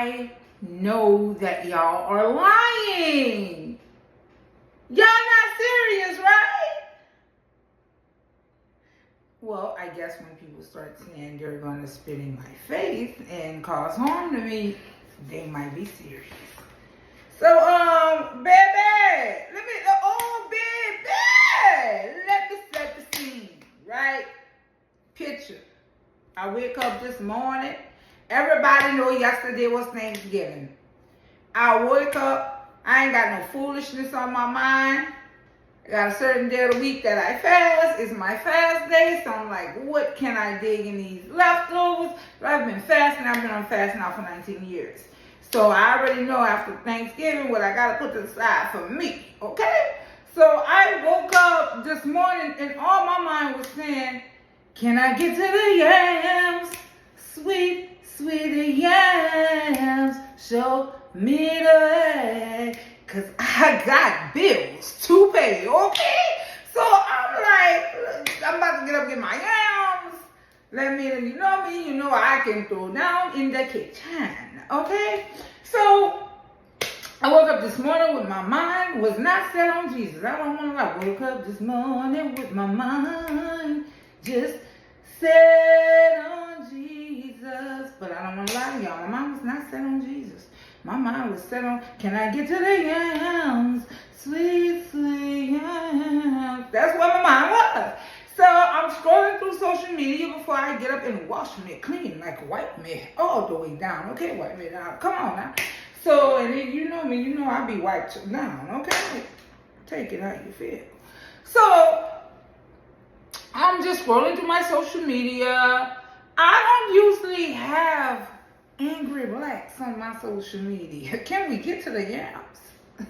I know that y'all are lying. Y'all not serious, right? Well, I guess when people start saying they're going to spit in my face and cause harm to me, they might be serious. So, baby, let me set the scene, right? Picture. I wake up this morning. Everybody know yesterday was Thanksgiving. I wake up. I ain't got no foolishness on my mind. I got a certain day of the week that I fast. It's my fast day. So I'm like, what can I dig in these leftovers? I've been fasting. I've been on fast now for 19 years. So I already know after Thanksgiving what I got to put to the side for me. Okay? So I woke up this morning and all my mind was saying, can I get to the yams? Sweet, sweet yams. Show me the way. Because I got bills to pay, okay? So I'm like, I'm about to get up and get my yams. Let me, you know me, you know I can throw down in the kitchen, okay? So I woke up this morning with my mind was not set on Jesus. I don't want to lie. Woke up this morning with my mind just set on Jesus. But I don't want to lie to y'all. My mind was not set on Jesus. My mind was set on, can I get to the yams? Sweet, sweet yams. That's what my mind was. So I'm scrolling through social media before I get up and wash me clean, like wipe me all the way down. Okay, wipe me down. Come on now. So, and then you know me, you know I be wiped down. Okay, take it how you feel. So I'm just scrolling through my social media. I don't usually have angry blacks on my social media. Can we get to the yams?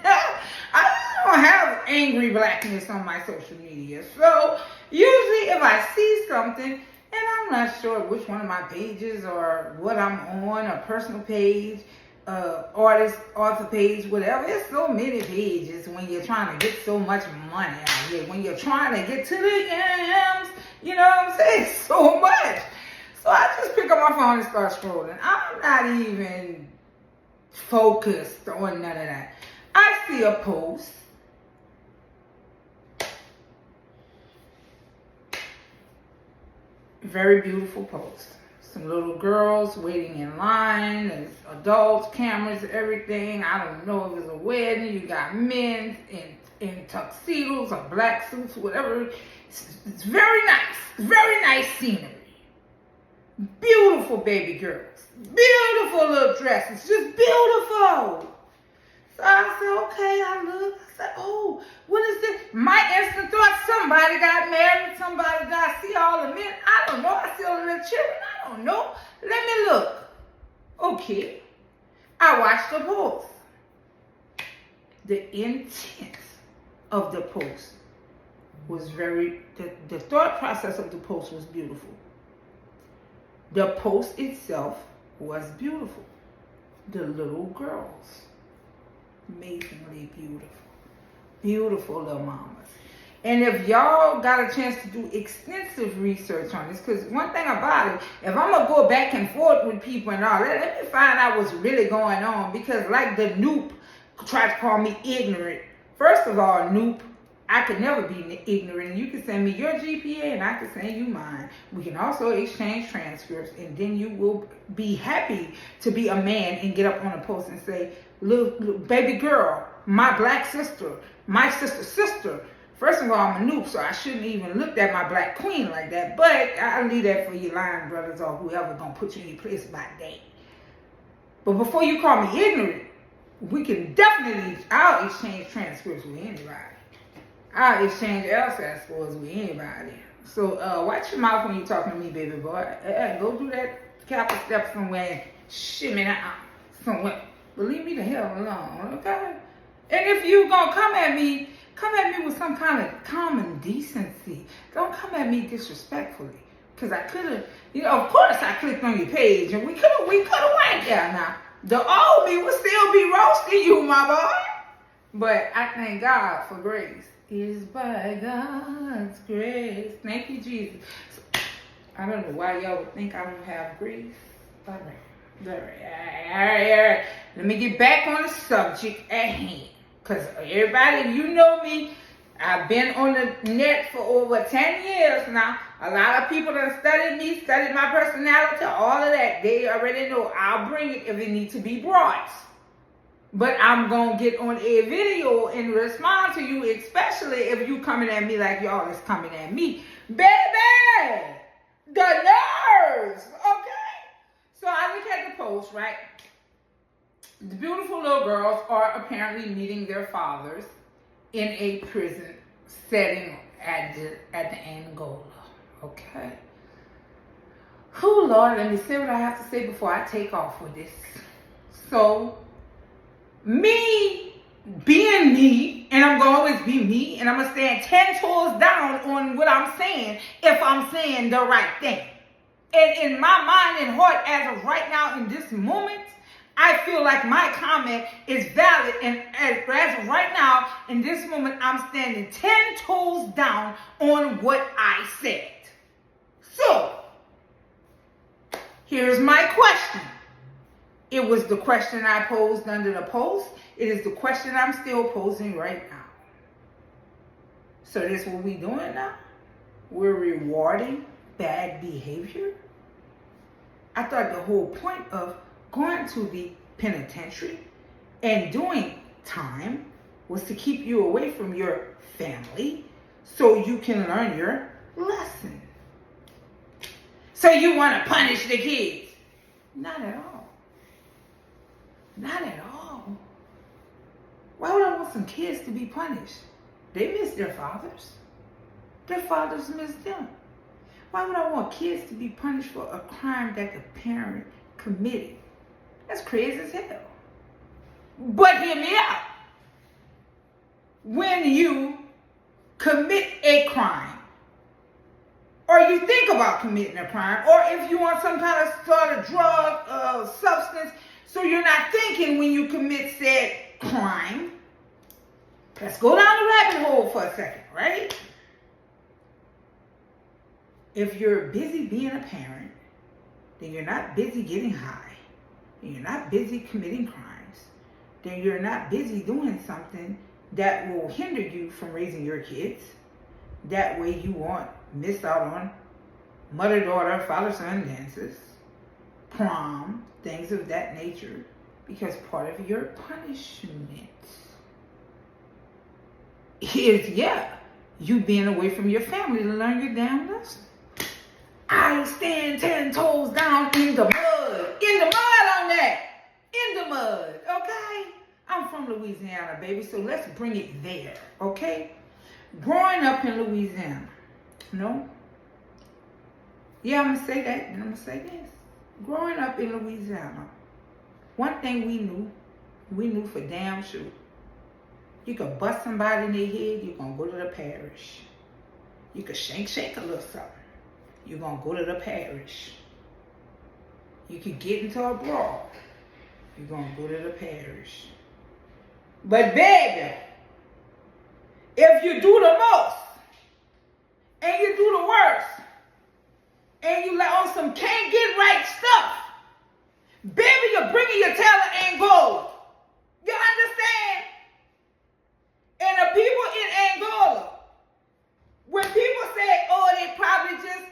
I don't have angry blackness on my social media. So usually if I see something and I'm not sure which one of my pages or what I'm on, a personal page, artist, author page, whatever. There's so many pages when you're trying to get so much money out here. When you're trying to get to the yams, you know what I'm saying? So much. So I just pick up my phone and start scrolling. I'm not even focused on none of that. I see a post. Very beautiful post. Some little girls waiting in line. There's adults, cameras, everything. I don't know if it's a wedding. You got men in tuxedos or black suits, whatever. It's very nice. Very nice scenery. Beautiful baby girls. Beautiful little dresses. Just beautiful. So I said, okay, I look. I said, oh, what is this? My instant thought, somebody got married. Somebody got, see all the men. I don't know. I see all the little children. I don't know. Let me look. Okay. I watched the post. The intent of the post was the thought process of the post was beautiful. The post itself was beautiful. The little girls, amazingly beautiful. Beautiful little mamas. And if y'all got a chance to do extensive research on this, because one thing about it, if I'm going to go back and forth with people and all that, let me find out what's really going on. Because like the Noop tried to call me ignorant. First of all, Noop, I could never be ignorant. You can send me your GPA and I can send you mine. We can also exchange transcripts and then you will be happy to be a man and get up on a post and say, look, baby girl, my black sister, my sister's sister. First of all, I'm a noob, so I shouldn't even look at my black queen like that. But I'll leave that for your lying brothers or whoever gonna put you in your place by day. But before you call me ignorant, we can definitely, I'll exchange transcripts with anybody. I'll exchange LSAT scores with anybody. So watch your mouth when you're talking to me, baby boy. Go do that couple steps somewhere and shimmy out somewhere. But leave me the hell alone, okay? And if you gonna come at me with some kind of common decency. Don't come at me disrespectfully. Because I could have, of course I clicked on your page and we could have went there now. The old me would still be roasting you, my boy. But I thank God for grace. Is by God's grace. Thank you, Jesus. I don't know why y'all would think I don't have grace. All right. All right. Let me get back on the subject at hand. Because everybody, you know me, I've been on the net for over 10 years now. A lot of people that studied me, studied my personality, all of that. They already know I'll bring it if it needs to be brought. But I'm going to get on a video and respond to you, especially if you coming at me like y'all is coming at me. Baby! The nerves! Okay? So I look at the post, right? The beautiful little girls are apparently meeting their fathers in a prison setting at the Angola. Okay? Oh, Lord, let me say what I have to say before I take off with this. So, me being me, and I'm going to always be me, and I'm going to stand 10 toes down on what I'm saying if I'm saying the right thing. And in my mind and heart, as of right now, in this moment, I feel like my comment is valid. And as of right now, in this moment, I'm standing 10 toes down on what I said. So, here's my question. It was the question I posed under the post. It is the question I'm still posing right now. So this is what we doing now? We're rewarding bad behavior? I thought the whole point of going to the penitentiary and doing time was to keep you away from your family so you can learn your lesson. So you want to punish the kids? Not at all. Not at all. Why would I want some kids to be punished? They miss their fathers. Their fathers miss them. Why would I want kids to be punished for a crime that the parent committed? That's crazy as hell. But hear me out. When you commit a crime, or you think about committing a crime, or if you want some kind of sort of drug, substance, so you're not thinking when you commit said crime. Let's go down the rabbit hole for a second, right? If you're busy being a parent, then you're not busy getting high, then you're not busy committing crimes, then you're not busy doing something that will hinder you from raising your kids. That way you won't miss out on mother-daughter, father-son dances, prom, things of that nature, because part of your punishment is, you being away from your family to learn your damn lesson. I stand 10 toes down in the mud on that, in the mud, okay? I'm from Louisiana, baby, so let's bring it there, okay? Growing up in Louisiana, no? Yeah, I'm gonna say that, and I'm gonna say this. Growing up in Louisiana, one thing we knew for damn sure. You could bust somebody in their head, you're gonna go to the parish. You could shake a little something. You're gonna go to the parish. You could get into a brawl. You're gonna go to the parish. But baby, if you do the most, and you do the worst, and you let on some can't get right stuff, baby, you're bringing your tail to Angola. You understand? And the people in Angola, when people say, oh, they probably just,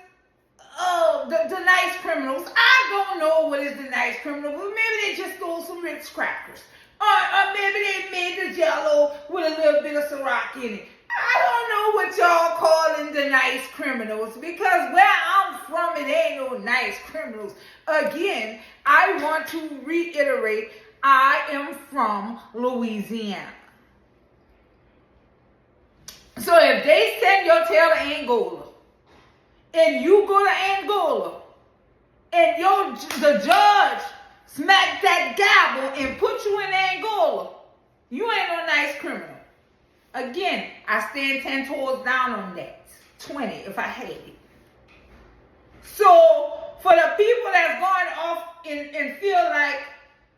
the nice criminals, I don't know what is the nice criminal, but maybe they just stole some Ritz crackers. Or maybe they made the jello with a little bit of Ciroc in it. I don't know what y'all calling the nice criminals, because where I'm from, it ain't no nice criminals. Again, I want to reiterate, I am from Louisiana. So if they send your tail to Angola, and you go to Angola, and the judge smack that gavel and put you in Angola, you ain't no nice criminal. Again, I stand 10 toes down on that. 20 if I had it. So, for the people that's going off and feel like,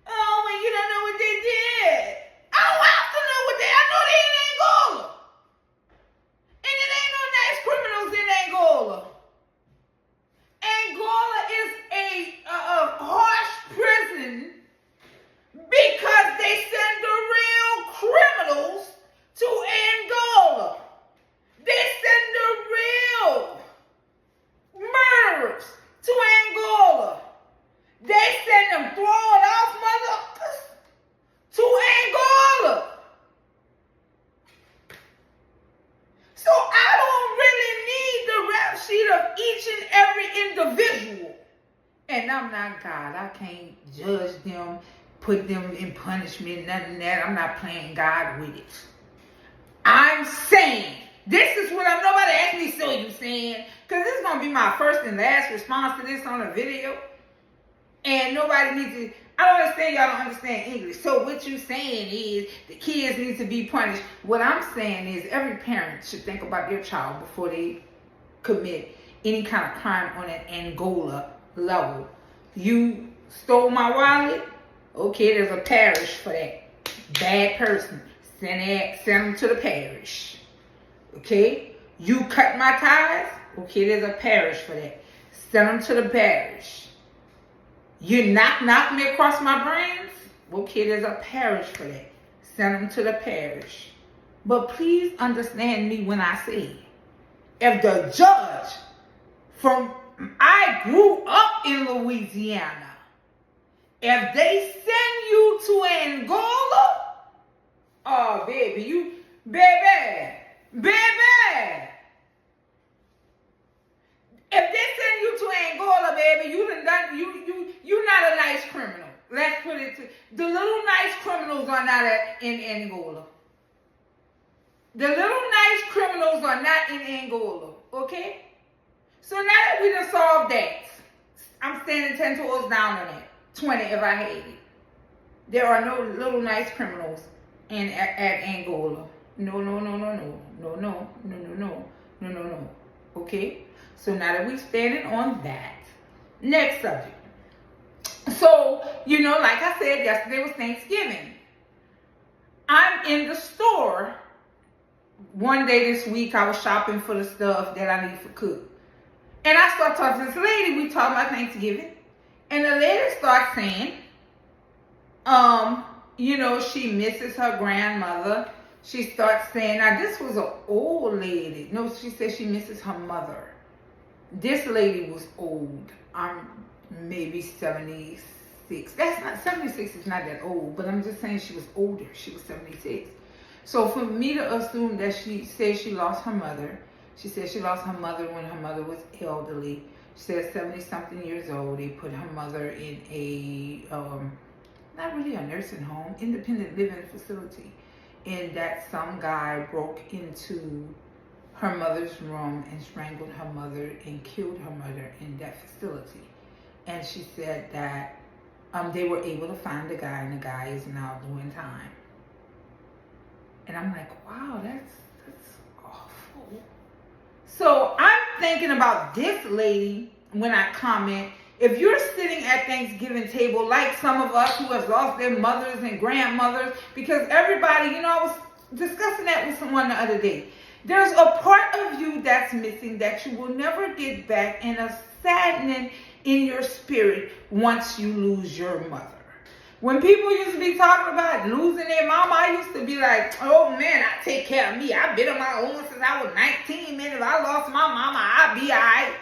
oh, well, you don't know what they did. I don't have to know what I know they in Angola. And it ain't no nice criminals in Angola. Angola is a harsh prison I'm not God. I can't judge them, put them in punishment, nothing that. I'm not playing God with it. I'm saying, this is what nobody asked me, so you saying, because this is going to be my first and last response to this on a video. And nobody needs to, I don't understand, y'all don't understand English. So what you saying is the kids need to be punished. What I'm saying is every parent should think about their child before they commit any kind of crime on an Angola level. You stole my wallet? Okay, there's a parish for that. Bad person. Send them to the parish. Okay? You cut my ties? Okay, there's a parish for that. Send them to the parish. You knock me across my brains? Okay, there's a parish for that. Send them to the parish. But please understand me when I say, if the judge I grew up in Louisiana, if they send you to Angola, oh baby, baby. If they send you to Angola, baby, you're not a nice criminal. Let's put it to, the little nice criminals are not in Angola. The little nice criminals are not in Angola, okay? So now that we done solved that, I'm standing 10 toes down on that. 20 if I hate it. There are no little nice criminals at Angola. No. Okay? So now that we standing on that, next subject. So, like I said, yesterday was Thanksgiving. I'm in the store. One day this week, I was shopping for the stuff that I need for cook. And I start talking to this lady. We talk about Thanksgiving. And the lady starts saying, she misses her grandmother. She starts saying, now this was an old lady. No, she said she misses her mother. This lady was old. I'm maybe 76. That's not, 76 is not that old, but I'm just saying she was older. She was 76. So for me to assume that she said she lost her mother, she said she lost her mother when her mother was elderly. She said 70-something years old. They put her mother in a, not really a nursing home, independent living facility. And that some guy broke into her mother's room and strangled her mother and killed her mother in that facility. And she said that they were able to find the guy, and the guy is now doing time. And I'm like, wow, that's awful. So I'm thinking about this lady when I comment. If you're sitting at Thanksgiving table like some of us who have lost their mothers and grandmothers, because everybody, I was discussing that with someone the other day. There's a part of you that's missing that you will never get back, and a saddening in your spirit once you lose your mother. When people used to be talking about losing their mama, I used to be like, oh man, I take care of me. I've been on my own since I was 19, man. If I lost my mama, I'll be all right.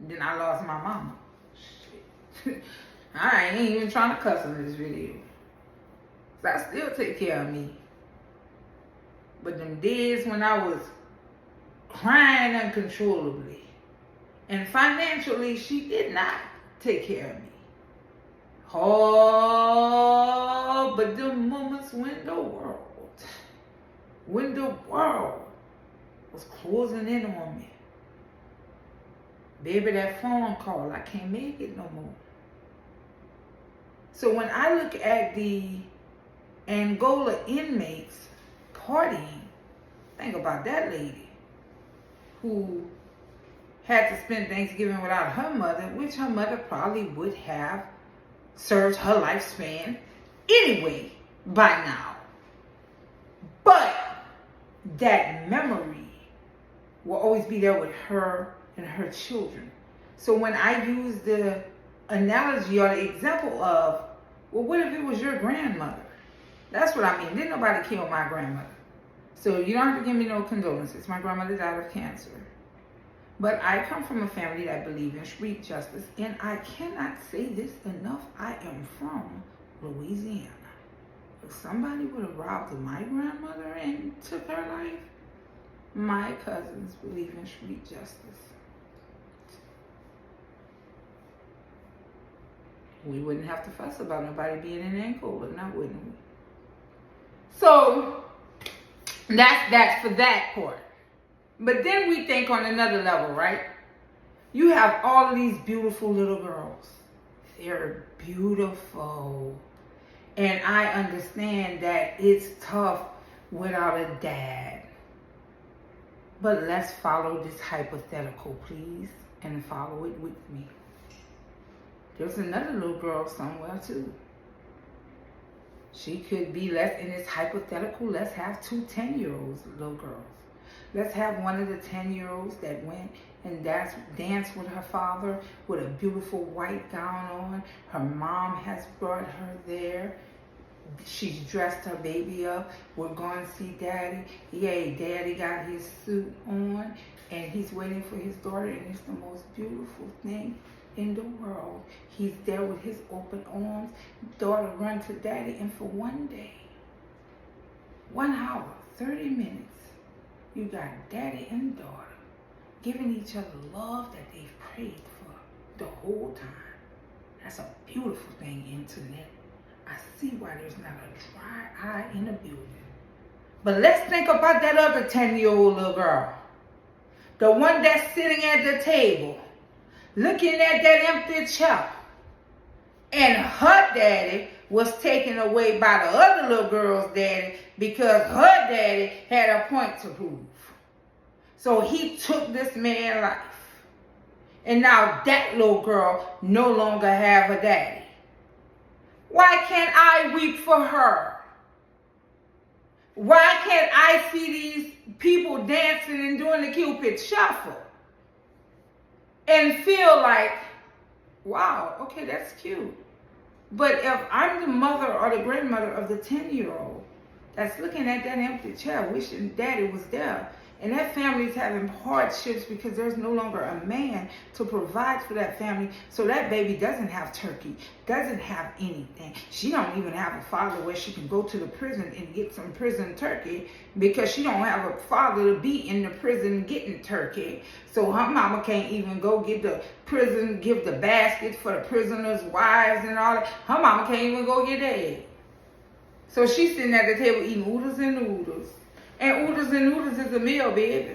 Then I lost my mama. Shit. I ain't even trying to cuss on this video. So I still take care of me. But them days when I was crying uncontrollably, and financially, she did not take care of me. Oh, but the moments when the world was closing in on me. Baby, that phone call, I can't make it no more. So when I look at the Angola inmates partying, think about that lady who had to spend Thanksgiving without her mother, which her mother probably would have served her lifespan anyway by now. But that memory will always be there with her and her children. So when I use the analogy or the example of, well, what if it was your grandmother? That's what I mean. Didn't nobody kill my grandmother. So you don't have to give me no condolences. My grandmother died of cancer. But I come from a family that believes in street justice, and I cannot say this enough. I am from Louisiana. If somebody would have robbed my grandmother and took her life, my cousins believe in street justice. we wouldn't have to fuss about nobody being in Angola, now wouldn't we? So that's for that part. But then we think on another level, right? You have all of these beautiful little girls. They're beautiful. And I understand that it's tough without a dad. But let's follow this hypothetical, please, and follow it with me. There's another little girl somewhere, too. She could be, in this hypothetical, let's have 2 10-year-olds, little girls. Let's have one of the 10-year-olds that went and danced with her father with a beautiful white gown on. Her mom has brought her there. She's dressed her baby up. We're going to see daddy. Yay, daddy got his suit on and he's waiting for his daughter, and it's the most beautiful thing in the world. He's there with his open arms. Daughter run to daddy, and for one day, 1 hour, 30 minutes, you got daddy and daughter giving each other love that they've prayed for the whole time. That's a beautiful thing, internet. I see why there's not a dry eye in the building. But let's think about that other 10-year-old little girl. The one that's sitting at the table, looking at that empty chair. And her daddy was taken away by the other little girl's daddy because her daddy had a point to prove. So he took this man's life. And now that little girl no longer have a daddy. Why can't I weep for her? Why can't I see these people dancing and doing the Cupid shuffle and feel like, wow, okay, that's cute. But if I'm the mother or the grandmother of the 10-year-old that's looking at that empty chair wishing daddy was there, and that family's having hardships because there's no longer a man to provide for that family, so that baby doesn't have turkey, doesn't have anything. She don't even have a father where she can go to the prison and get some prison turkey because she don't have a father to be in the prison getting turkey. So her mama can't even go get the prison, give the basket for the prisoners' wives and all that. Her mama can't even go get eggs. So she's sitting at the table eating oodles and noodles. And oodles and noodles is a meal, baby.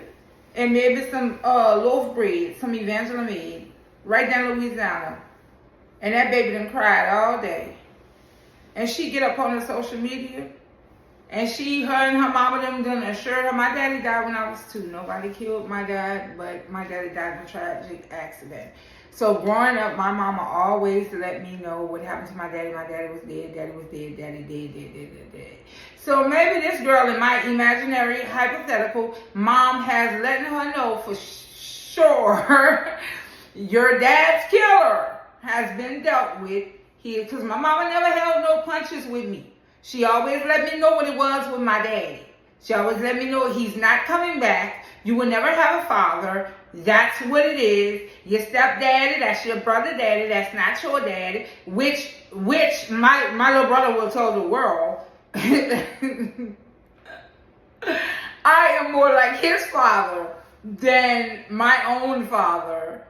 And maybe some loaf bread, some Evangeline made, right down in Louisiana. And that baby done cried all day. And she get up on the social media, and her and her mama done assured her, my daddy died when I was 2. Nobody killed my dad, but my daddy died in a tragic accident. So growing up, my mama always let me know what happened to my daddy. My daddy was dead, daddy was dead, daddy dead. So maybe this girl in my imaginary hypothetical mom has letting her know for sure your dad's killer has been dealt with here. Because my mama never held no punches with me. She always let me know what it was with my daddy. She always let me know he's not coming back. You will never have a father. That's what it is. Your stepdaddy, that's your brother daddy, that's not your daddy, which my little brother will tell the world. I am more like his father than my own father.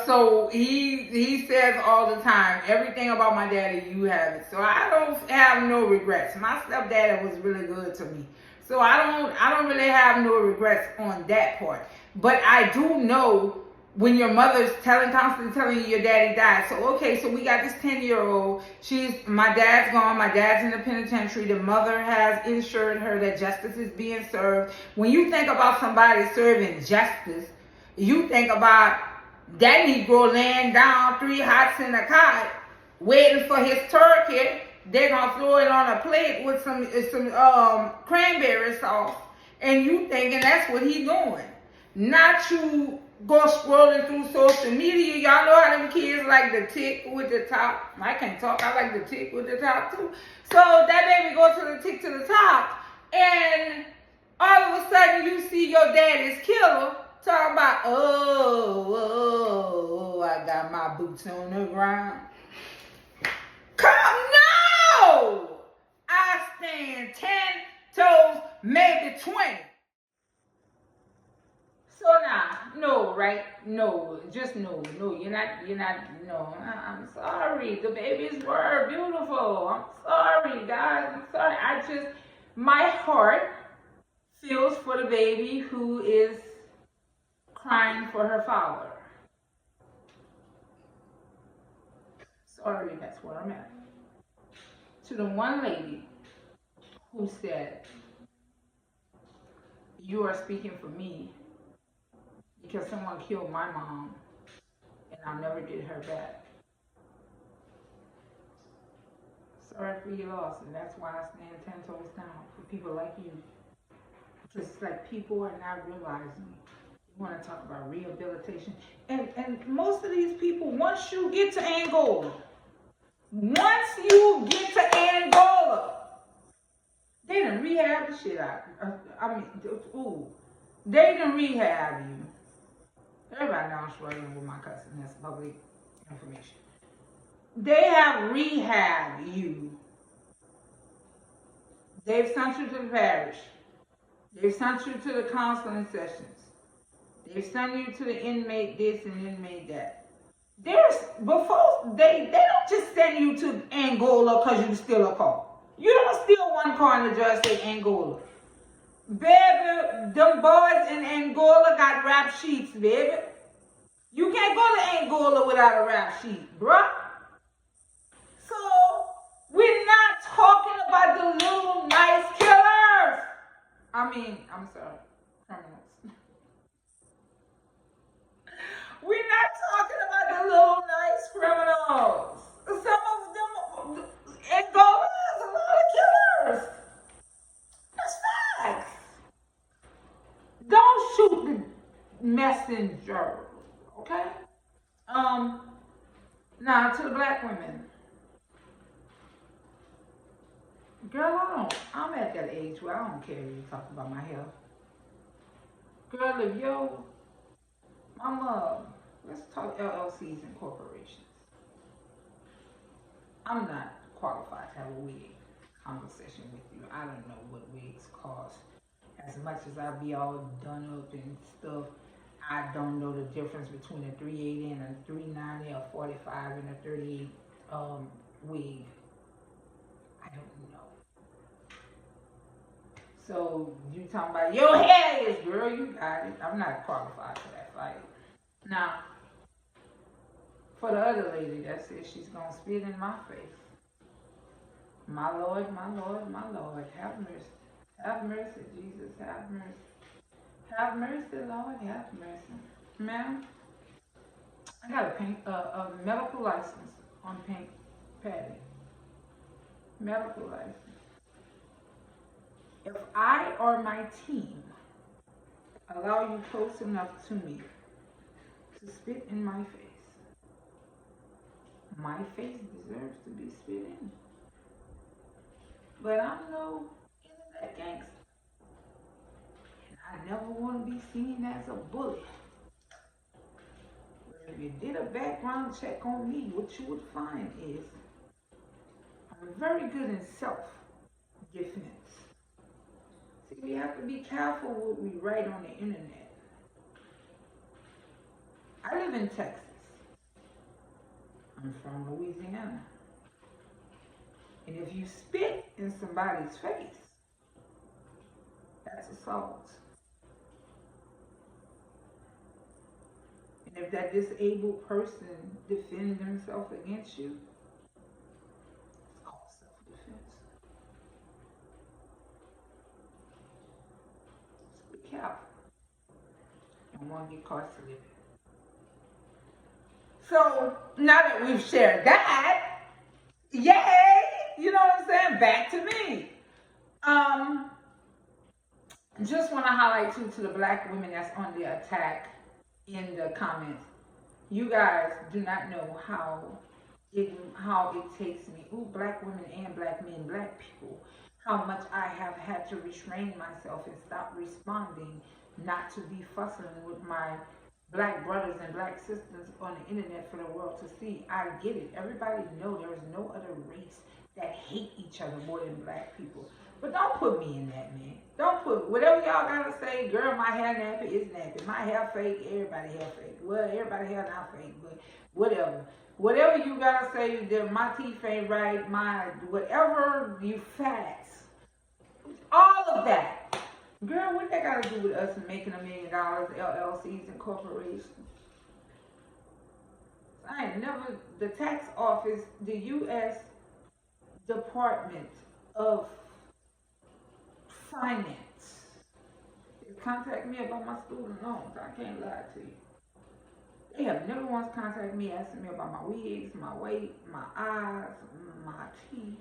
So he says all the time, everything about my daddy, you have it. So I don't have no regrets. My stepdaddy was really good to me. So I don't really have no regrets on that part. But I do know when your mother's constantly telling you your daddy died. So okay, so we got this 10-year-old. My dad's gone. My dad's in the penitentiary. The mother has insured her that justice is being served. When you think about somebody serving justice, you think about that Negro laying down 3 hots in a cot, waiting for his turkey. They're gonna throw it on a plate with some cranberry sauce, and you thinking that's what he doing. Not you go scrolling through social media. Y'all know how them kids like the tick with the top. I can't talk. I like the tick with the top too. So that baby goes to the tick to the top, and all of a sudden you see your daddy's killer talking about, oh, I got my boots on the ground. No! I stand 10 toes, maybe 20. So now, No, right? No, just no. No, you're not, no. I'm sorry. The babies were beautiful. I'm sorry, guys. I'm sorry. My heart feels for the baby who is crying for her father. Sorry, that's where I'm at. To the one lady who said, you are speaking for me because someone killed my mom and I never did her back. Sorry for your loss, and that's why I stand 10 toes down for people like you. Just like people are not realizing. You want to talk about rehabilitation. And most of these people, once you get to Angola, they done rehab the shit out. They done rehab you. Everybody knows I'm struggling with my cousin. That's public information. They have rehab you. They've sent you to the parish. They've sent you to the counseling sessions. They've sent you to the inmate this and inmate that. They don't just send you to Angola because you steal a car. You don't steal one car and the judge say Angola. Baby, them boys in Angola got rap sheets, baby. You can't go to Angola without a rap sheet, bruh. So, we're not talking about the little nice killers. I'm sorry, criminals. We're not talking about the little nice criminals. Some of them, Angola has a lot of killers. That's facts. Don't shoot the messenger, okay? Now to the black women. Girl, I'm at that age where I don't care if you talk about my health. Girl, if let's talk LLCs and corporations. I'm not qualified to have a wig conversation with you. I don't know what wigs cost. As much as I be all done up and stuff, I don't know the difference between a 380 and a 390, a 45 and a 38 wig. I don't know. So you talking about your hair is, girl, you got it. I'm not qualified for that fight. Now, for the other lady that says she's gonna spit in my face. My Lord, my Lord, my Lord, have mercy. Have mercy, Jesus, have mercy. Have mercy, Lord, have mercy. Ma'am, I got a medical license on Pink Patty. Medical license. If I or my team allow you close enough to me to spit in my face deserves to be spit in. But I'm no internet gangster. And I never want to be seen as a bully. If you did a background check on me, what you would find is I'm very good in self-defense. See, we have to be careful what we write on the internet. I live in Texas. I'm from Louisiana. And if you spit in somebody's face, that's assault. And if that disabled person defends themselves against you, it's called self-defense. So be careful. You don't want to get caught slipping. So now that we've shared that, yay! You know what I'm saying? Back to me. Just want to highlight to the black women that's on the attack in the comments. You guys do not know how it takes me, black women and black men, black people, how much I have had to restrain myself and stop responding, not to be fussing with my black brothers and black sisters on the internet for the world to see. I get it. Everybody know there is no other race that hate each other more than black people. But don't put me in that, man. Don't put, whatever y'all gotta say, girl, my hair nappy is nappy. My hair fake, everybody hair fake. Well, everybody hair not fake, but whatever. Whatever you gotta say, that my teeth ain't right, my, whatever you facts. All of that. Girl, what that gotta do with us making $1 million, LLCs and corporations? I ain't never, the tax office, the U.S. Department of Finance, they contact me about my student loans. I can't lie to you. They have never once contacted me asking me about my wigs, my weight, my eyes, my teeth,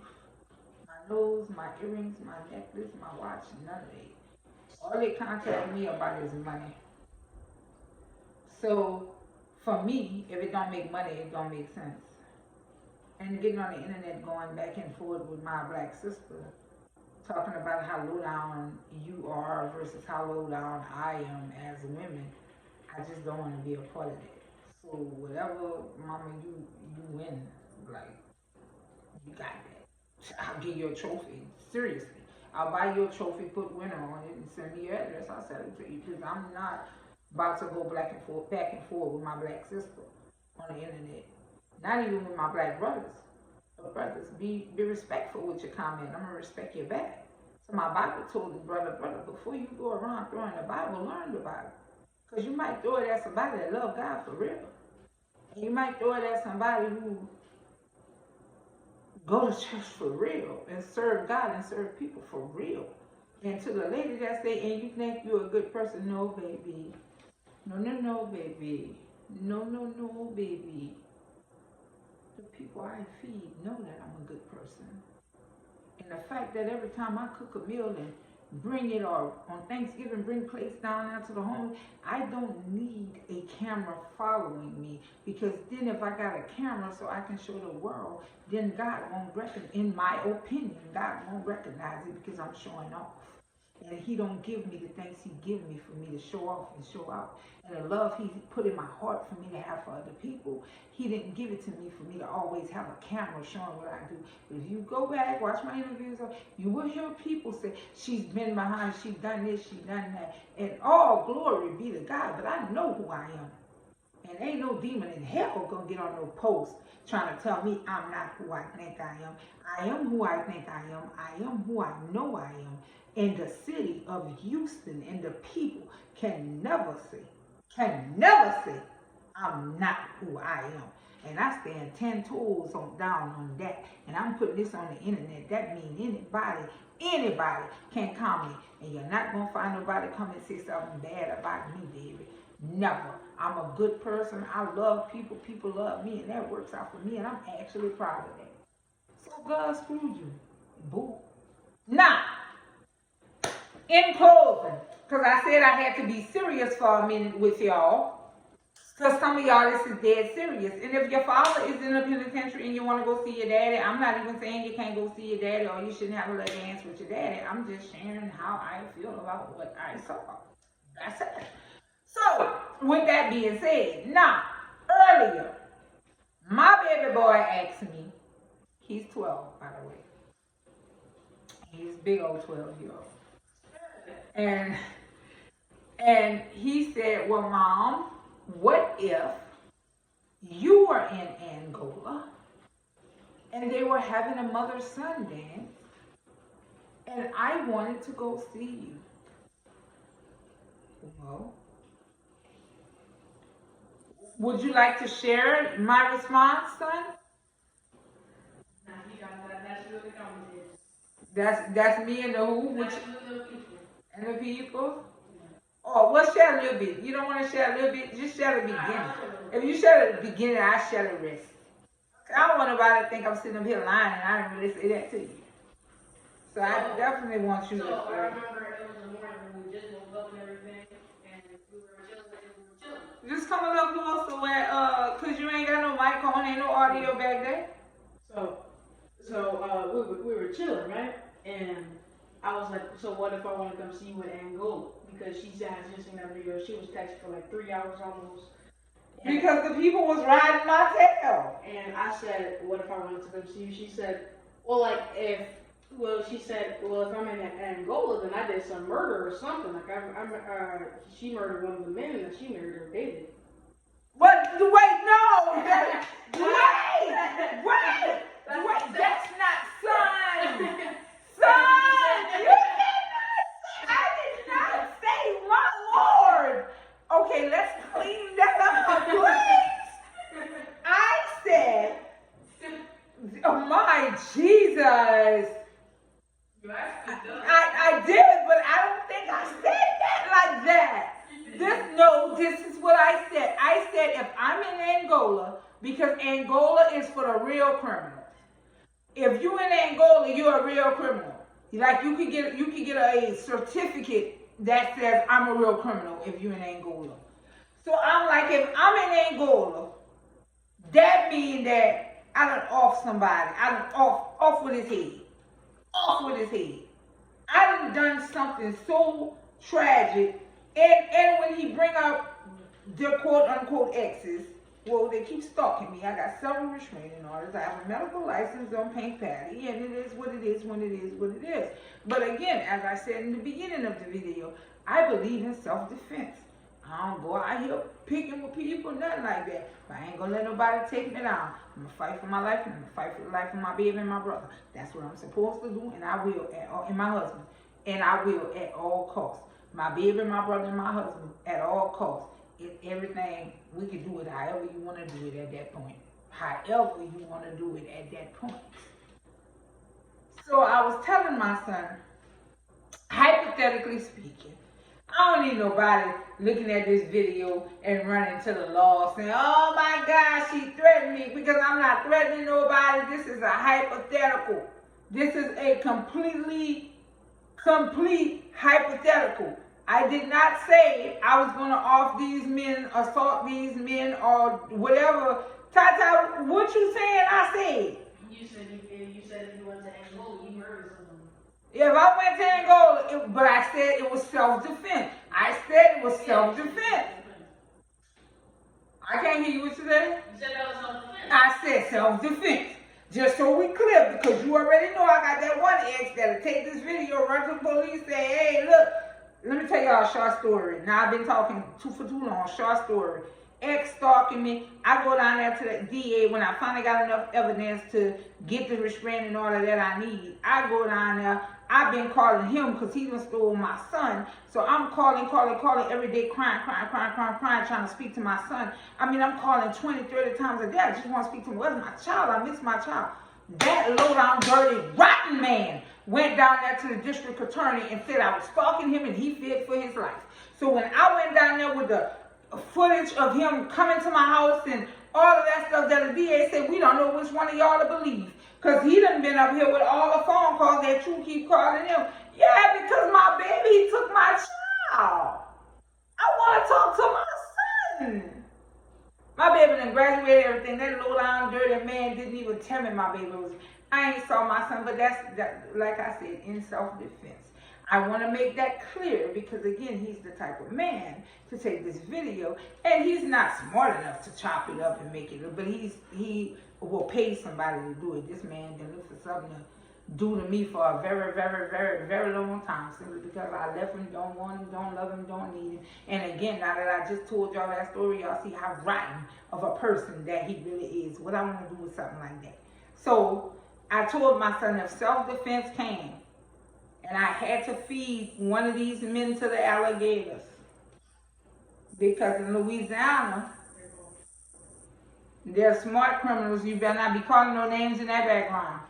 my nose, my earrings, my necklace, my watch, none of it. All they contact me about is money. So, for me, if it don't make money, it don't make sense. And getting on the internet, going back and forth with my black sister, talking about how low down you are versus how low down I am as a woman, I just don't want to be a part of it. So whatever, mama, you win. Like, you got that. I'll give you a trophy. Seriously. I'll buy you a trophy, put winner on it, and send me your address. I'll send it to you, because I'm not about to go back and forth with my black sister on the internet. Not even with my black brothers. But brothers, be respectful with your comment. I'm gonna respect your back. So my Bible told the brother, before you go around throwing the Bible, learn the Bible. Because you might throw it at somebody that love God for real. And you might throw it at somebody who go to church for real and serve God and serve people for real. And to the lady that say, and you think you're a good person, no, baby. No, baby. No, baby. The people I feed know that I'm a good person. And the fact that every time I cook a meal and bring it, or on Thanksgiving bring plates down out to the home, I don't need a camera following me, because then if I got a camera so I can show the world, then God won't recognize, in my opinion, God won't recognize it, because I'm showing off. And he don't give me the things he give me for me to show off and show out. And the love he put in my heart for me to have for other people, he didn't give it to me for me to always have a camera showing what I do. But if you go back, watch my interviews, you will hear people say, she's been behind, she's done this, she's done that. And all glory be to God, but I know who I am. And ain't no demon in hell gonna get on no post trying to tell me I'm not who I think I am. I am who I think I am. I am who I know I am. And the city of Houston and the people can never say I'm not who I am. And I stand 10 toes down on that. And I'm putting this on the internet. That means anybody can comment. And you're not going to find nobody come and say something bad about me, baby. Never. I'm a good person. I love people. People love me. And that works out for me. And I'm actually proud of that. So God screwed you. Boo. Now, in closing, because I said I had to be serious for a minute with y'all. Because some of y'all, this is dead serious. And if your father is in the penitentiary and you want to go see your daddy, I'm not even saying you can't go see your daddy or you shouldn't have a little dance with your daddy. I'm just sharing how I feel about what I saw. That's it. So, with that being said, now, earlier, my baby boy asked me, he's 12, by the way. He's big old 12-year-old. And he said, well, Mom, what if you were in Angola and they were having a mother-son dance and I wanted to go see you? Well, would you like to share my response, son? That's me and the who? Which, and the people? Oh, well, share a little bit. You don't want to share a little bit? Just share the beginning. If you share the beginning, I share the rest. I don't want nobody to think I'm sitting up here lying and I didn't really say that to you. So I definitely want you to. So I remember it was the morning when we just woke up and everything, and we were chilling. Just come a little closer where, cause you ain't got no mic on, ain't no audio back there. So we were chilling, right? And I was like, so what if I want to come see you in Angola? Because she said I just seen that video. She was texting for like 3 hours almost. And because the people was riding my tail. And I said, what if I wanted to come see you? She said, Well, like she said, well, if I'm in Angola, then I did some murder or something. Like she murdered one of the men that she married or dated. What? Wait, no. Wait. That's not son. Son, you cannot. I did not say, my Lord. Okay, let's clean that up, please. I said, oh my Jesus. I did, but I don't think I said that like that. This is what I said. I said if I'm in Angola, because Angola is for the real criminals. If you're in Angola, you're a real criminal. Like you could get a certificate that says I'm a real criminal if you're in Angola. So I'm like, if I'm in Angola, that means that I done off somebody. I done off with his head. Off with his head. I done something so tragic. And when he bring up their quote unquote exes, well, they keep stalking me. I got several restraining orders. I have a medical license on Pink Patty, and it is what it is when it is what it is. But again, as I said in the beginning of the video, I believe in self-defense. I don't go out here picking with people, nothing like that. But I ain't gonna let nobody take me down. I'm gonna fight for my life, and I'm gonna fight for the life of my baby and my brother. That's what I'm supposed to do, and I will, and my husband. And I will at all costs. My baby, my brother, and my husband at all costs. Everything, we can do it however you want to do it at that point. However you want to do it at that point. So I was telling my son, hypothetically speaking, I don't need nobody looking at this video and running to the law saying, oh my God, she threatened me, because I'm not threatening nobody. This is a hypothetical. This is a complete hypothetical. I did not say I was going to off these men, assault these men, or whatever. Tata, what you saying? I said. You said if you went to Angola, you murdered someone. Yeah, if I went to Angola, but I said it was self-defense. I said it was self-defense. I can't hear you what you said. You said that was self-defense. I said self-defense. Just so we clear, because you already know I got that one ex that'll take this video, run to the police, say, hey, look, let me tell y'all a short story. Now, I've been talking for too long. Short story. Ex stalking me. I go down there to the DA when I finally got enough evidence to get the restraining order that I need. I go down there. I've been calling him because he done stole my son. So I'm calling every day, crying, trying to speak to my son. I mean, I'm calling 20, 30 times a day. I just want to speak to him. Where's my child? I miss my child. That low-down, dirty, rotten man went down there to the district attorney and said I was stalking him and he feared for his life. So when I went down there with the footage of him coming to my house and all of that stuff, that the DA said, we don't know which one of y'all to believe. Because he done been up here with all the phone calls that you keep calling him. Yeah, because my baby, he took my child. I want to talk to my son. My baby done graduated everything. That low down dirty man didn't even tell me my baby was. I ain't saw my son, but that's like I said, in self-defense. I want to make that clear because again, he's the type of man to take this video, and he's not smart enough to chop it up and make it. But he will pay somebody to do it. This man been looking for something to do to me for a very, very, very, very long time, simply because I left him, don't want him, don't love him, don't need him. And again, now that I just told y'all that story, y'all see how rotten of a person that he really is. What I want to do with something like that. So I told my son if self-defense came and I had to feed one of these men to the alligators, because in Louisiana, they're smart criminals. You better not be calling no names in that background.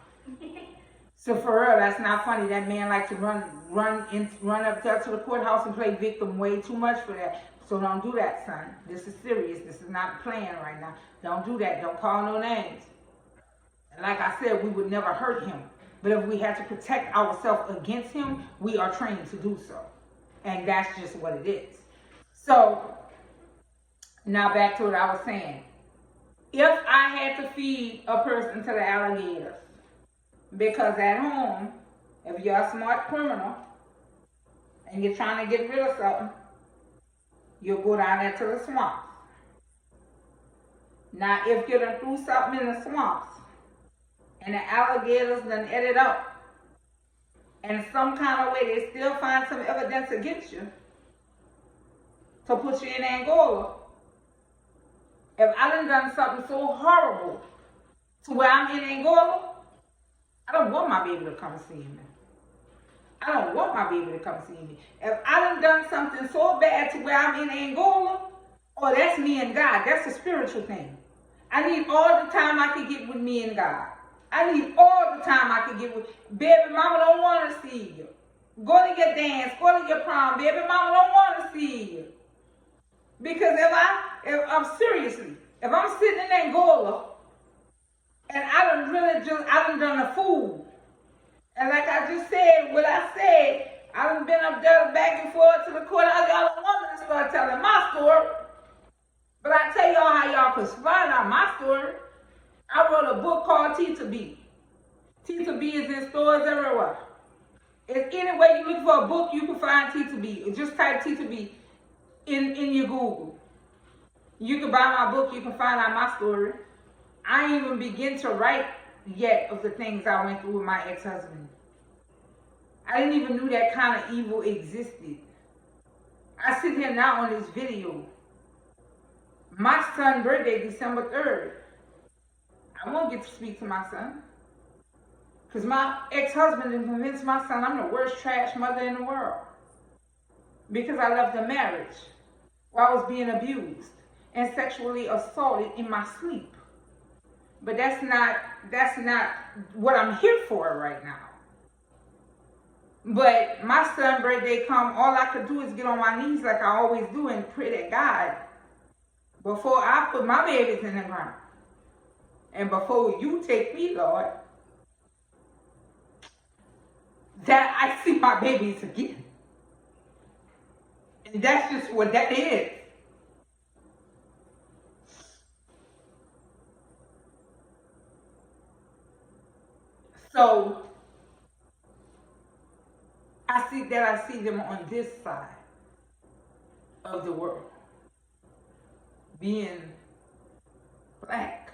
So for real, that's not funny. That man likes to run up there to the courthouse and play victim way too much for that. So don't do that, son. This is serious. This is not playing right now. Don't do that. Don't call no names. And like I said, we would never hurt him. But if we had to protect ourselves against him, we are trained to do so. And that's just what it is. So now back to what I was saying. If I had to feed a person to the alligators, because at home, if you're a smart criminal and you're trying to get rid of something, you'll go down there to the swamps. Now, if you done threw something in the swamps and the alligators done ate it up. And some kind of way they still find some evidence against you to put you in Angola. If I done something so horrible to where I'm in Angola, I don't want my baby to come see me. I don't want my baby to come see me. If I done something so bad to where I'm in Angola, oh, that's me and God. That's a spiritual thing. I need all the time I can get with me and God. I need all the time I can get with. Baby mama don't want to see you. Go to your dance, go to your prom. Baby mama don't want to see you. Because if I'm seriously, if I'm sitting in Angola and I done a fool. And like I just said, what I said, I done been up there back and forth to the court. I got a woman to start telling my story. But I tell y'all how y'all can find out my story. I wrote a book called T to B. T to B is in stores everywhere. If any way you look for a book, you can find T to B. Just type T to B in your Google. You can buy my book, you can find out my story. I ain't even begin to write yet of the things I went through with my ex-husband. I didn't even know that kind of evil existed. I sit here now on this video. My son's birthday, December 3rd. I won't get to speak to my son. Because my ex-husband didn't convince my son I'm the worst trash mother in the world. Because I left a marriage where I was being abused and sexually assaulted in my sleep. But that's not what I'm here for right now. But my son's birthday come, all I could do is get on my knees like I always do and pray to God before I put my babies in the ground. And before you take me, Lord, that I see my babies again. And that's just what that is. So I see them on this side of the world being black.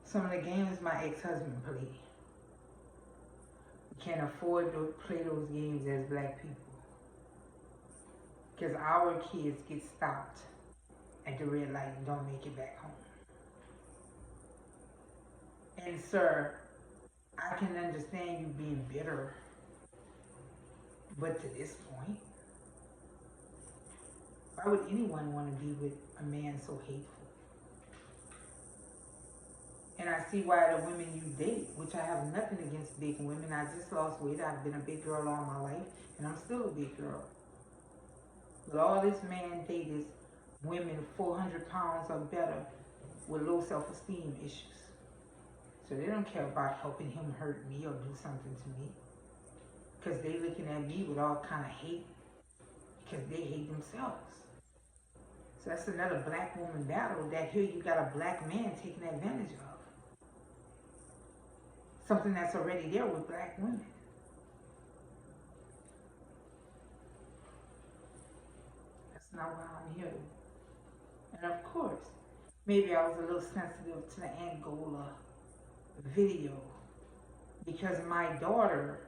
Some of the games my ex-husband played. We can't afford to play those games as black people. Because our kids get stopped at the red light and don't make it back home. And sir, I can understand you being bitter. But to this point, why would anyone want to be with a man so hateful? And I see why the women you date, which I have nothing against big women. I just lost weight. I've been a big girl all my life, and I'm still a big girl. But all this man date is women 400 pounds or better with low self-esteem issues. So they don't care about helping him hurt me or do something to me. Because they looking at me with all kind of hate. Because they hate themselves. So that's another black woman battle that here you got a black man taking advantage of. Something that's already there with black women. That's not why I'm here. And of course, maybe I was a little sensitive to the Angola video because my daughter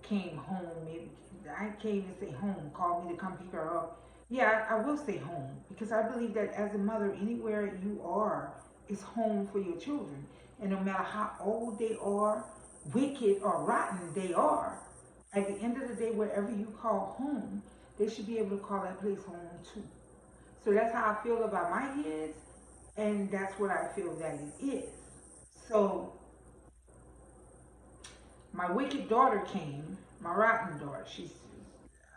came home. Maybe I can't even say home. Called me to come pick her up. Yeah, I will stay home because I believe that as a mother, anywhere you are is home for your children. And no matter how old they are, wicked or rotten they are, at the end of the day, wherever you call home, they should be able to call that place home too. So that's how I feel about my kids, and that's what I feel that it is. So my wicked daughter came, my rotten daughter.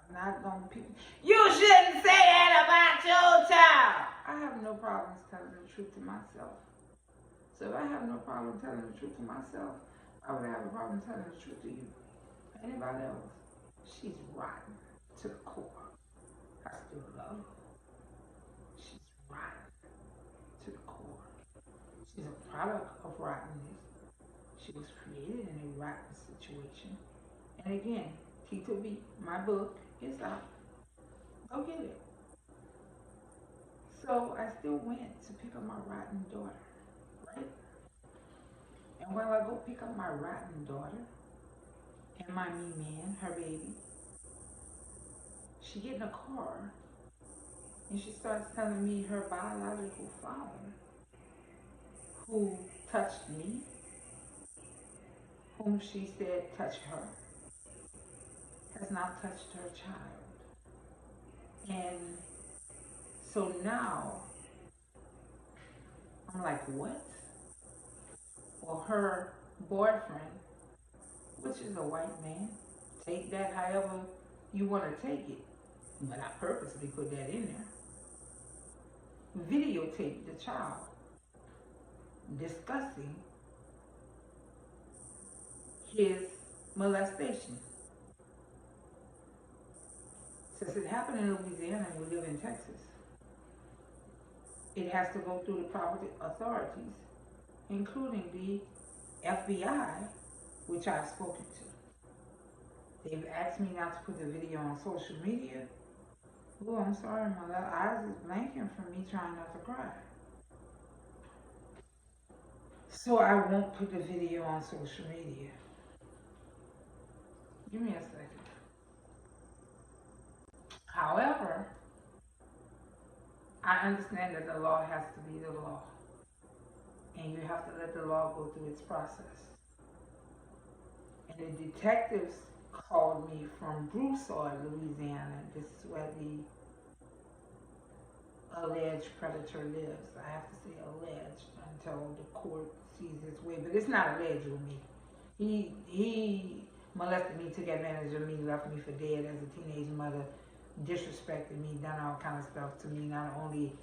I'm not going to pick. You shouldn't say that about your child. I have no problems telling the truth to myself. So if I have no problem telling the truth to myself, I would have a problem telling the truth to you. Anybody else? She's rotten to the core. I still love her. She's rotten to the core. She's a product of rottenness. She was created in a rotten situation. And again, T2B, my book is out. Go get it. So I still went to pick up my rotten daughter, right? And while I go pick up my rotten daughter and my me man, her baby, she get in a car and she starts telling me her biological father, who touched me, whom she said touched her, has not touched her child. And so now I'm like, what? Well, her boyfriend, which is a white man, take that however you want to take it, but I purposely put that in there, videotaped the child discussing his molestation. Since it happened in Louisiana and we live in Texas, it has to go through the proper authorities, including the FBI, which I've spoken to. They've asked me not to put the video on social media. Oh, I'm sorry, my eyes is blanking from me trying not to cry. So I won't put the video on social media. Give me a second. However, I understand that the law has to be the law. And you have to let the law go through its process. And the detectives called me from Broussard, Louisiana. This is where the alleged predator lives. I have to say alleged until the court sees its way. But it's not alleged with me. He molested me, took advantage of me, left me for dead as a teenage mother, disrespected me, done all kind of stuff to me, not only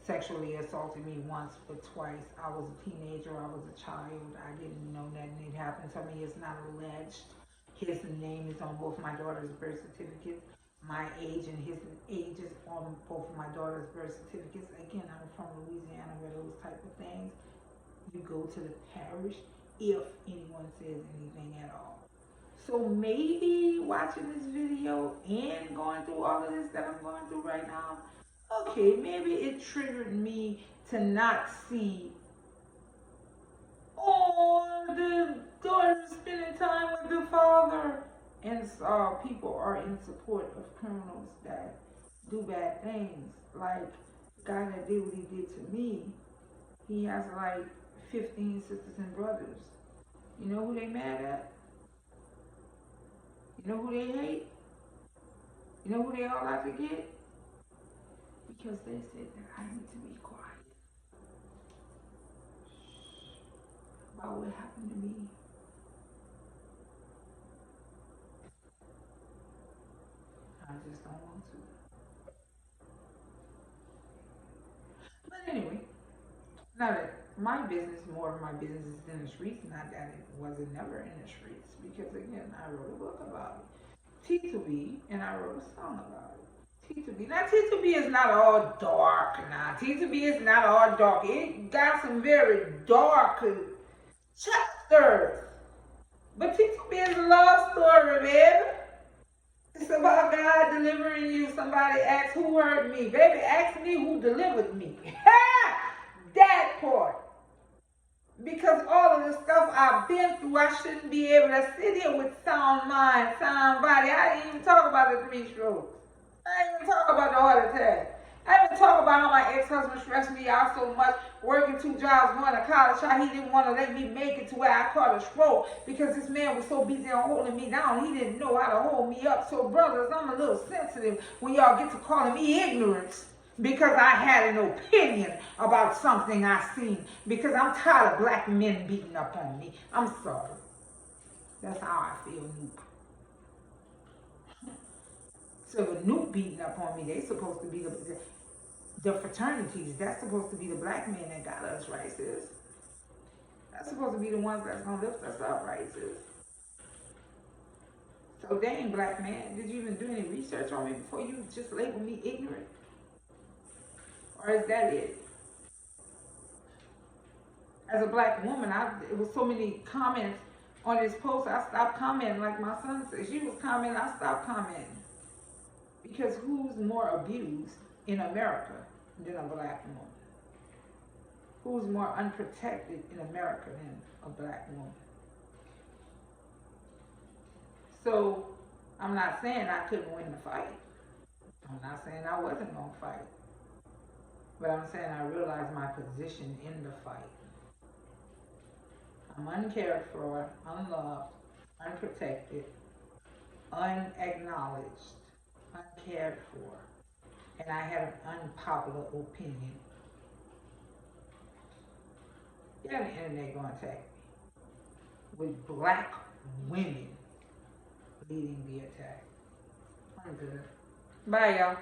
sexually assaulted me once but twice. I was a teenager, I was a child, I didn't know that it happened to me. It's not alleged. His name is on both my daughter's birth certificates. My age and his age is on both of my daughter's birth certificates. Again, I'm from Louisiana where those type of things, you go to the parish if anyone says anything at all. So maybe watching this video and going through all of this that I'm going through right now, okay, maybe it triggered me to not see, oh, the daughter spending time with the father. And so people are in support of criminals that do bad things. Like the guy that did what he did to me, he has like 15 sisters and brothers. You know who they mad at? You know who they hate? You know who they all out to get? Because they said that I need to be quiet about what happened to me. I just don't want to. But anyway, now that my business, more of my business is in the streets, not that it wasn't never in the streets, because again, I wrote a book about it. T2B, and I wrote a song about it. T2B. Now, T2B is not all dark. Now, T2B is not all dark. It got some very dark chapters. But T2B is a love story, baby. It's about God delivering you. Somebody asks, who hurt me? Baby, ask me who delivered me. That part. Because all of the stuff I've been through, I shouldn't be able to sit here with sound mind, sound body. I didn't even talk about the 3 strokes. I didn't even talk about the heart attack. I didn't even talk about how my ex-husband stressed me out so much, working 2 jobs, going to college, how he didn't want to let me make it to where I caught a stroke because this man was so busy on holding me down, he didn't know how to hold me up. So brothers, I'm a little sensitive when y'all get to calling me ignorance because I had an opinion about something I seen, because I'm tired of black men beating up on me. I'm sorry. That's how I feel, Nuke. So if a Nuke beating up on me, they supposed to be the fraternities. That's supposed to be the black men that got us, right, sis? That's supposed to be the ones that's going to lift us up, right, sis? So dang, black man, did you even do any research on me before you just label me ignorant? Or is that it? As a black woman, it was so many comments on this post, I stopped commenting. Like my son said, she was commenting, I stopped commenting. Because who's more abused in America than a black woman? who's more unprotected in America than a black woman? So I'm not saying I couldn't win the fight. I'm not saying I wasn't gonna fight. But I'm saying I realized my position in the fight. I'm uncared for, unloved, unprotected, unacknowledged, uncared for, and I have an unpopular opinion. Yeah, the internet gonna attack me. With black women leading the attack. I'm good. Bye, y'all.